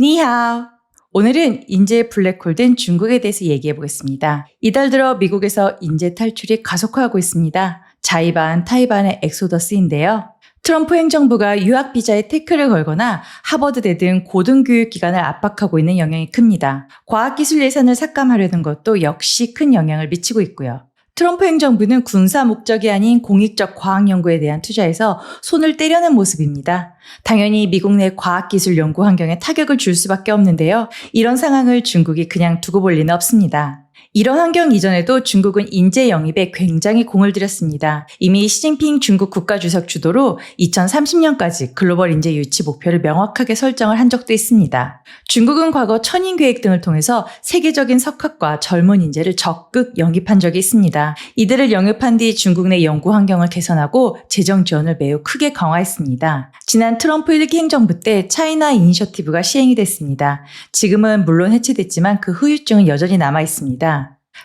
니하오. 오늘은 인재 블랙홀 된 중국에 대해서 얘기해 보겠습니다. 이달 들어 미국에서 인재 탈출이 가속화하고 있습니다. 자이반, 타이반의 엑소더스인데요. 트럼프 행정부가 유학 비자에 태클을 걸거나 하버드대 등 고등교육기관을 압박하고 있는 영향이 큽니다. 과학기술 예산을 삭감하려는 것도 역시 큰 영향을 미치고 있고요. 트럼프 행정부는 군사 목적이 아닌 공익적 과학연구에 대한 투자에서 손을 떼려는 모습입니다. 당연히 미국 내 과학기술 연구 환경에 타격을 줄 수밖에 없는데요. 이런 상황을 중국이 그냥 두고 볼 리는 없습니다. 이런 환경 이전에도 중국은 인재 영입에 굉장히 공을 들였습니다. 이미 시진핑 중국 국가주석 주도로 2030년까지 글로벌 인재 유치 목표를 명확하게 설정을 한 적도 있습니다. 중국은 과거 천인 계획 등을 통해서 세계적인 석학과 젊은 인재를 적극 영입한 적이 있습니다. 이들을 영입한 뒤 중국 내 연구 환경을 개선하고 재정 지원을 매우 크게 강화했습니다. 지난 트럼프 1기 행정부 때 차이나 이니셔티브가 시행이 됐습니다. 지금은 물론 해체됐지만 그 후유증은 여전히 남아 있습니다.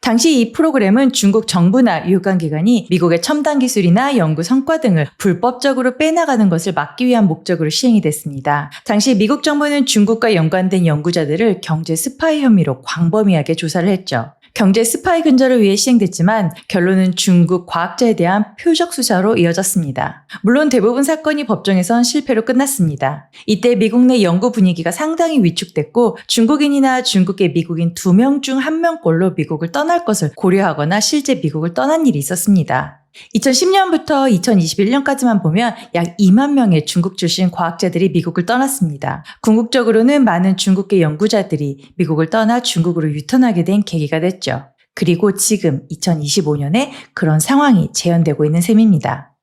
당시 이 프로그램은 중국 정부나 유관기관이 미국의 첨단 기술이나 연구 성과 등을 불법적으로 빼나가는 것을 막기 위한 목적으로 시행이 됐습니다. 당시 미국 정부는 중국과 연관된 연구자들을 경제 스파이 혐의로 광범위하게 조사를 했죠. 경제 스파이 근절을 위해 시행됐지만 결론은 중국 과학자에 대한 표적 수사로 이어졌습니다. 물론 대부분 사건이 법정에선 실패로 끝났습니다. 이때 미국 내 연구 분위기가 상당히 위축됐고 중국인이나 중국계 미국인 2명 중 1명꼴로 미국을 떠날 것을 고려하거나 실제 미국을 떠난 일이 있었습니다. 2010년부터 2021년까지만 보면 약 2만 명의 중국 출신 과학자들이 미국을 떠났습니다. 궁극적으로는 많은 중국계 연구자들이 미국을 떠나 중국으로 유턴하게 된 계기가 됐죠. 그리고 지금 2025년에 그런 상황이 재현되고 있는 셈입니다.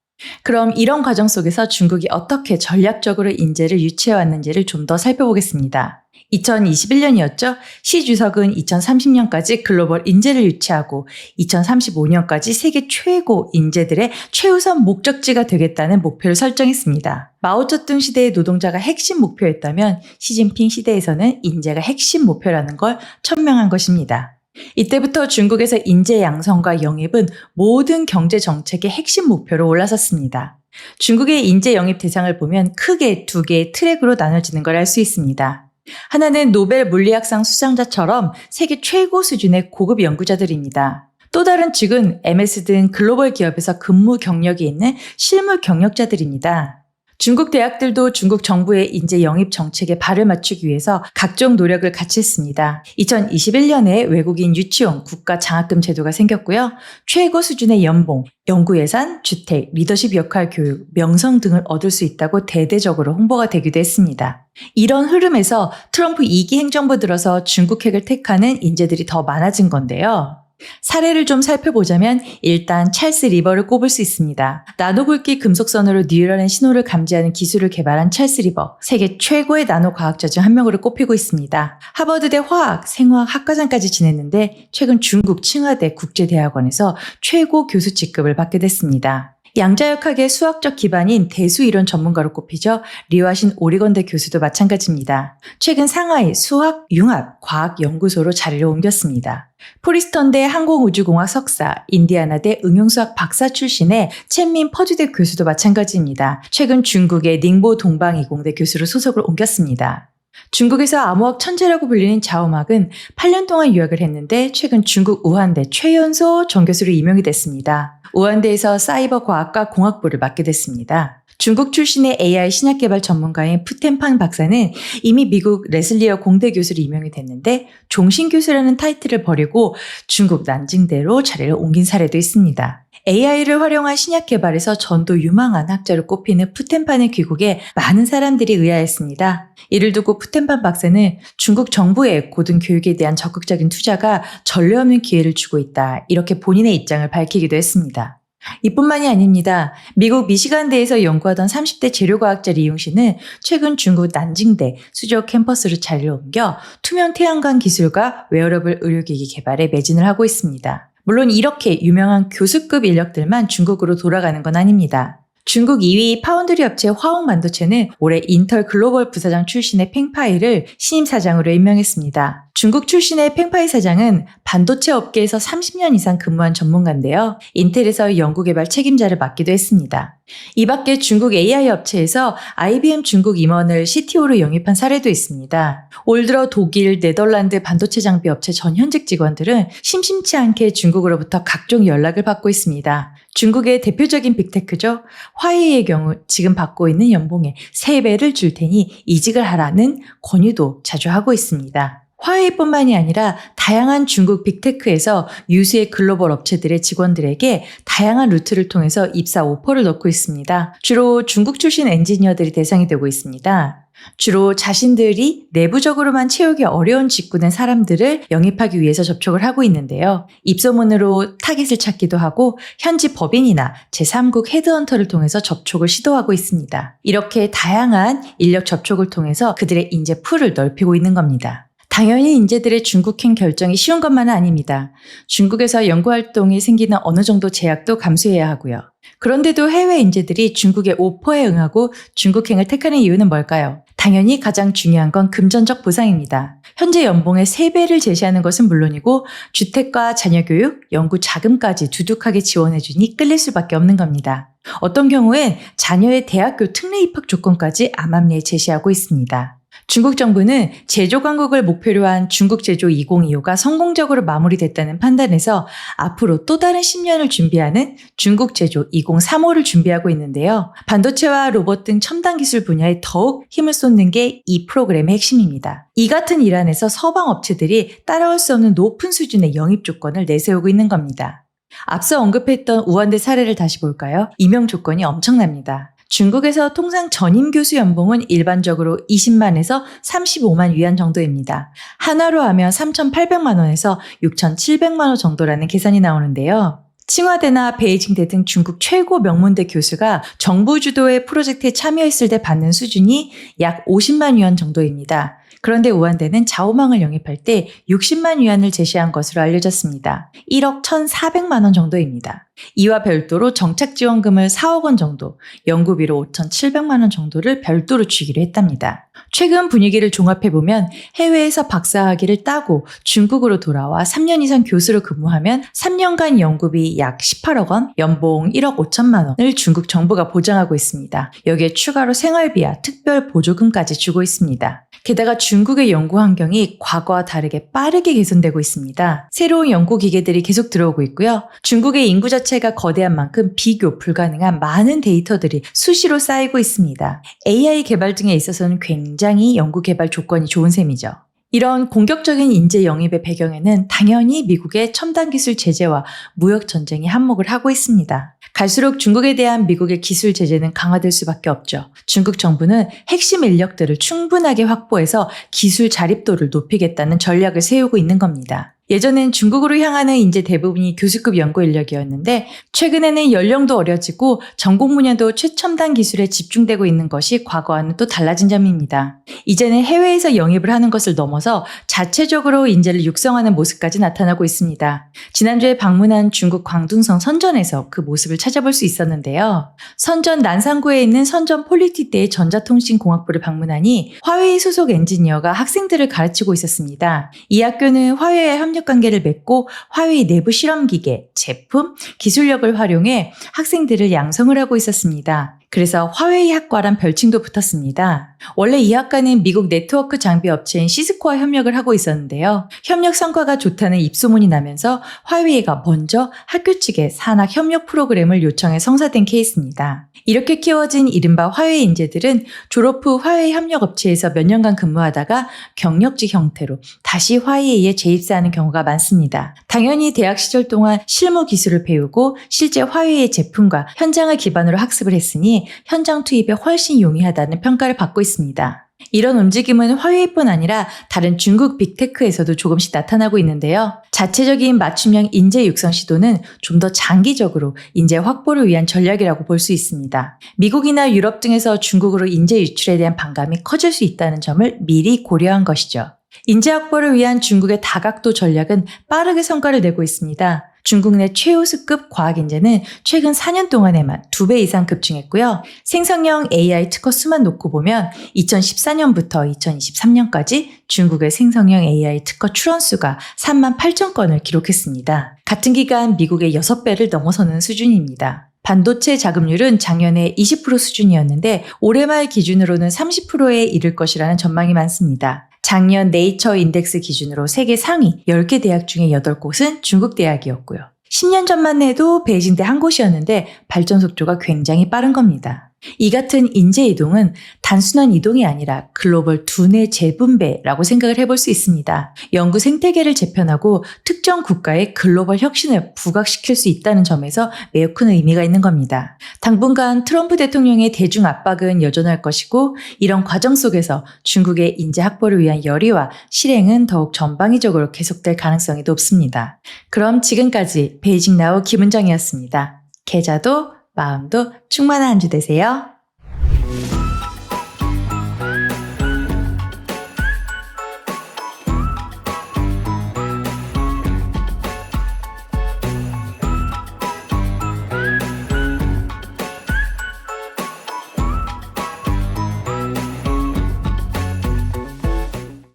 그럼 이런 과정 속에서 중국이 어떻게 전략적으로 인재를 유치해왔는지를 좀 더 살펴보겠습니다. 2021년이었죠. 시 주석은 2030년까지 글로벌 인재를 유치하고 2035년까지 세계 최고 인재들의 최우선 목적지가 되겠다는 목표를 설정했습니다. 마오쩌둥 시대의 노동자가 핵심 목표였다면 시진핑 시대에서는 인재가 핵심 목표라는 걸 천명한 것입니다. 이때부터 중국에서 인재 양성과 영입은 모든 경제 정책의 핵심 목표로 올라섰습니다. 중국의 인재 영입 대상을 보면 크게 2개의 트랙으로 나눠지는 걸 알 수 있습니다. 하나는 노벨 물리학상 수상자처럼 세계 최고 수준의 고급 연구자들입니다. 또 다른 측은 MS 등 글로벌 기업에서 근무 경력이 있는 실무 경력자들입니다. 중국 대학들도 중국 정부의 인재 영입 정책에 발을 맞추기 위해서 각종 노력을 같이 했습니다. 2021년에 외국인 유치원 국가 장학금 제도가 생겼고요. 최고 수준의 연봉, 연구 예산, 주택, 리더십 역할 교육, 명성 등을 얻을 수 있다고 대대적으로 홍보가 되기도 했습니다. 이런 흐름에서 트럼프 2기 행정부 들어서 중국핵을 택하는 인재들이 더 많아진 건데요. 사례를 좀 살펴보자면 일단 찰스 리버를 꼽을 수 있습니다. 나노굵기 금속선으로 뉴럴의 신호를 감지하는 기술을 개발한 찰스 리버, 세계 최고의 나노 과학자 중 한 명으로 꼽히고 있습니다. 하버드대 화학, 생화학 학과장까지 지냈는데 최근 중국 칭화대 국제대학원에서 최고 교수 직급을 받게 됐습니다. 양자역학의 수학적 기반인 대수 이론 전문가로 꼽히죠. 리화신 오리건대 교수도 마찬가지입니다. 최근 상하이 수학융합과학연구소로 자리를 옮겼습니다. 프리스턴대 항공우주공학 석사, 인디아나대 응용수학 박사 출신의 첸민 퍼듀대 교수도 마찬가지입니다. 최근 중국의 닝보 동방이공대 교수로 소속을 옮겼습니다. 중국에서 암호학 천재라고 불리는 자오막은 8년 동안 유학을 했는데 최근 중국 우한대 최연소 정교수로 임용이 됐습니다. 우한대에서 사이버 과학과 공학부를 맡게 됐습니다. 중국 출신의 AI 신약 개발 전문가인 푸텐판 박사는 이미 미국 레슬리어 공대 교수로 임용이 됐는데 종신 교수라는 타이틀을 버리고 중국 난징대로 자리를 옮긴 사례도 있습니다. AI를 활용한 신약 개발에서 전도 유망한 학자로 꼽히는 푸텐판의 귀국에 많은 사람들이 의아했습니다. 이를 두고 푸텐판 박사는 중국 정부의 고등교육에 대한 적극적인 투자가 전례 없는 기회를 주고 있다. 이렇게 본인의 입장을 밝히기도 했습니다. 이뿐만이 아닙니다. 미국 미시간대에서 연구하던 30대 재료과학자 리용 씨는 최근 중국 난징대 수저 캠퍼스로 자리를 옮겨 투명 태양광 기술과 웨어러블 의료기기 개발에 매진을 하고 있습니다. 물론 이렇게 유명한 교수급 인력들만 중국으로 돌아가는 건 아닙니다. 중국 2위 파운드리 업체 화홍반도체는 올해 인텔 글로벌 부사장 출신의 팽파이를 신임 사장으로 임명했습니다. 중국 출신의 팽파이 사장은 반도체 업계에서 30년 이상 근무한 전문가인데요. 인텔에서 연구개발 책임자를 맡기도 했습니다. 이 밖에 중국 AI 업체에서 IBM 중국 임원을 CTO로 영입한 사례도 있습니다. 올 들어 독일, 네덜란드 반도체 장비 업체 전 현직 직원들은 심심치 않게 중국으로부터 각종 연락을 받고 있습니다. 중국의 대표적인 빅테크죠. 화웨이의 경우 지금 받고 있는 연봉의 3배를 줄 테니 이직을 하라는 권유도 자주 하고 있습니다. 화웨이뿐만이 아니라 다양한 중국 빅테크에서 유수의 글로벌 업체들의 직원들에게 다양한 루트를 통해서 입사 오퍼를 넣고 있습니다. 주로 중국 출신 엔지니어들이 대상이 되고 있습니다. 주로 자신들이 내부적으로만 채우기 어려운 직군의 사람들을 영입하기 위해서 접촉을 하고 있는데요. 입소문으로 타깃을 찾기도 하고 현지 법인이나 제3국 헤드헌터를 통해서 접촉을 시도하고 있습니다. 이렇게 다양한 인력 접촉을 통해서 그들의 인재 풀을 넓히고 있는 겁니다. 당연히 인재들의 중국행 결정이 쉬운 것만은 아닙니다. 중국에서 연구활동이 생기는 어느 정도 제약도 감수해야 하고요. 그런데도 해외 인재들이 중국의 오퍼에 응하고 중국행을 택하는 이유는 뭘까요? 당연히 가장 중요한 건 금전적 보상입니다. 현재 연봉의 3배를 제시하는 것은 물론이고 주택과 자녀교육, 연구 자금까지 두둑하게 지원해주니 끌릴 수밖에 없는 겁니다. 어떤 경우엔 자녀의 대학교 특례 입학 조건까지 암암리에 제시하고 있습니다. 중국 정부는 제조 강국을 목표로 한 중국 제조 2025가 성공적으로 마무리됐다는 판단에서 앞으로 또 다른 10년을 준비하는 중국 제조 2035를 준비하고 있는데요. 반도체와 로봇 등 첨단 기술 분야에 더욱 힘을 쏟는 게 이 프로그램의 핵심입니다. 이 같은 일 안에서 서방 업체들이 따라올 수 없는 높은 수준의 영입 조건을 내세우고 있는 겁니다. 앞서 언급했던 우한대 사례를 다시 볼까요? 임용 조건이 엄청납니다. 중국에서 통상 전임 교수 연봉은 일반적으로 20만에서 35만 위안 정도입니다. 한화로 하면 3,800만 원에서 6,700만 원 정도라는 계산이 나오는데요. 칭화대나 베이징대 등 중국 최고 명문대 교수가 정부 주도의 프로젝트에 참여했을 때 받는 수준이 약 50만 위안 정도입니다. 그런데 우한대는 자오망을 영입할 때 60만 위안을 제시한 것으로 알려졌습니다. 1억 1,400만 원 정도입니다. 이와 별도로 정착지원금을 4억 원 정도, 연구비로 5,700만 원 정도를 별도로 주기로 했답니다. 최근 분위기를 종합해보면 해외에서 박사학위를 따고 중국으로 돌아와 3년 이상 교수로 근무하면 3년간 연구비 약 18억 원, 연봉 1억 5천만 원을 중국 정부가 보장하고 있습니다. 여기에 추가로 생활비와 특별 보조금까지 주고 있습니다. 게다가 중국의 연구 환경이 과거와 다르게 빠르게 개선되고 있습니다. 새로운 연구 기계들이 계속 들어오고 있고요. 중국의 인구 자체가 거대한 만큼 비교 불가능한 많은 데이터들이 수시로 쌓이고 있습니다. AI 개발 등에 있어서는 굉장히 연구 개발 조건이 좋은 셈이죠. 이런 공격적인 인재 영입의 배경에는 당연히 미국의 첨단 기술 제재와 무역 전쟁이 한몫을 하고 있습니다. 갈수록 중국에 대한 미국의 기술 제재는 강화될 수밖에 없죠. 중국 정부는 핵심 인력들을 충분하게 확보해서 기술 자립도를 높이겠다는 전략을 세우고 있는 겁니다. 예전엔 중국으로 향하는 인재 대부분이 교수급 연구 인력이었는데 최근에는 연령도 어려지고 전공 분야도 최첨단 기술에 집중되고 있는 것이 과거와는 또 달라진 점입니다. 이제는 해외에서 영입을 하는 것을 넘어서 자체적으로 인재를 육성하는 모습까지 나타나고 있습니다. 지난주에 방문한 중국 광둥성 선전에서 그 모습을 찾아볼 수 있었는데요. 선전 난상구에 있는 선전 폴리티대의 전자통신공학부를 방문하니 화웨이 소속 엔지니어가 학생들을 가르치고 있었습니다. 이 학교는 화웨이에 협력관계를 맺고 화웨이 내부 실험기계, 제품, 기술력을 활용해 학생들을 양성을 하고 있었습니다. 그래서 화웨이 학과란 별칭도 붙었습니다. 원래 이 학과는 미국 네트워크 장비 업체인 시스코와 협력을 하고 있었는데요. 협력 성과가 좋다는 입소문이 나면서 화웨이가 먼저 학교 측에 산학 협력 프로그램을 요청해 성사된 케이스입니다. 이렇게 키워진 이른바 화웨이 인재들은 졸업 후 화웨이 협력업체에서 몇 년간 근무하다가 경력직 형태로 다시 화웨이에 재입사하는 경우가 많습니다. 당연히 대학 시절 동안 실무 기술을 배우고 실제 화웨이의 제품과 현장을 기반으로 학습을 했으니 현장 투입에 훨씬 용이하다는 평가를 받고 있습니다. 이런 움직임은 화웨이뿐 아니라 다른 중국 빅테크에서도 조금씩 나타나고 있는데요. 자체적인 맞춤형 인재 육성 시도는 좀 더 장기적으로 인재 확보를 위한 전략이라고 볼 수 있습니다. 미국이나 유럽 등에서 중국으로 인재 유출에 대한 반감이 커질 수 있다는 점을 미리 고려한 것이죠. 인재 확보를 위한 중국의 다각도 전략은 빠르게 성과를 내고 있습니다. 중국 내 최우수급 과학 인재는 최근 4년 동안에만 2배 이상 급증했고요. 생성형 AI 특허 수만 놓고 보면 2014년부터 2023년까지 중국의 생성형 AI 특허 출원수가 3만 8천 건을 기록했습니다. 같은 기간 미국의 6배를 넘어서는 수준입니다. 반도체 자금률은 작년에 20% 수준이었는데 올해 말 기준으로는 30%에 이를 것이라는 전망이 많습니다. 작년 네이처 인덱스 기준으로 세계 상위 10개 대학 중에 8곳은 중국 대학이었고요. 10년 전만 해도 베이징대 한 곳이었는데 발전 속도가 굉장히 빠른 겁니다. 이 같은 인재 이동은 단순한 이동이 아니라 글로벌 두뇌 재분배라고 생각을 해볼 수 있습니다. 연구 생태계를 재편하고 특정 국가의 글로벌 혁신을 부각시킬 수 있다는 점에서 매우 큰 의미가 있는 겁니다. 당분간 트럼프 대통령의 대중 압박은 여전할 것이고 이런 과정 속에서 중국의 인재 확보를 위한 열의와 실행은 더욱 전방위적으로 계속될 가능성이 높습니다. 그럼 지금까지 베이징 나우 김은정이었습니다. 계좌도 마음도 충만한 한 주 되세요.